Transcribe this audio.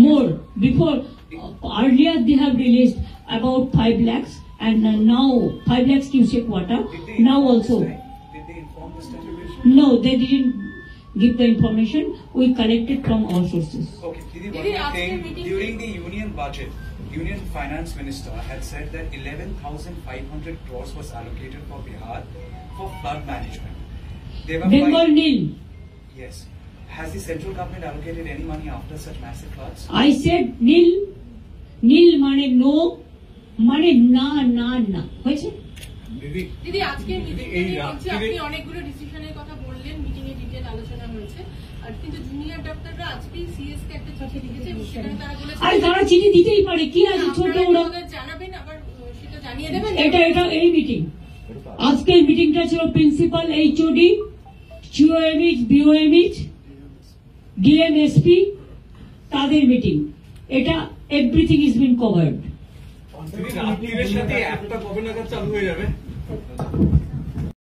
more. Before, earlier they have released about 5 lakhs and now 5 lakhs cubic water. Now also. Did they inform this time? No, they didn't give the information. We collected from all sources. Okay, Didi, one more thing. During the union budget, Union Finance Minister had said that 11,500 crores was allocated for Bihar for flood management. They were Bengal nil. Yes. Has the central government allocated any money after such massive floods? I said nil. Nil mane no, mane na na na. হয়েছে? দিদি আজকে মিটিংয়ে আপনি অনেকগুলো ডিসিশনের কথা বললেন, মিটিংয়ে detail আলোচনা হয়েছে, আর কিন্তু জুনিয়র ডক্টররা আজকে সিএস কে একটা চিঠি লিখেছে, সেখানে তারা বলেছে আরে তারা চিঠি দিতেই পারে, কি আছে ছোট ওরা জানাবেন, আবার সেটা জানিয়ে দেবেন। এটা এই মিটিং, আজকের মিটিংটা ছিল প্রিন্সিপাল, এইচওডি, সিওএমইচ, বিওএমইচ, ডিএমএসপি তাদের মিটিং। এটা এভরিথিং ইজ বিন কভার্ড। রাত্রির সাথে অ্যাপটা কবে নাগাদ চালু হয়ে যাবে?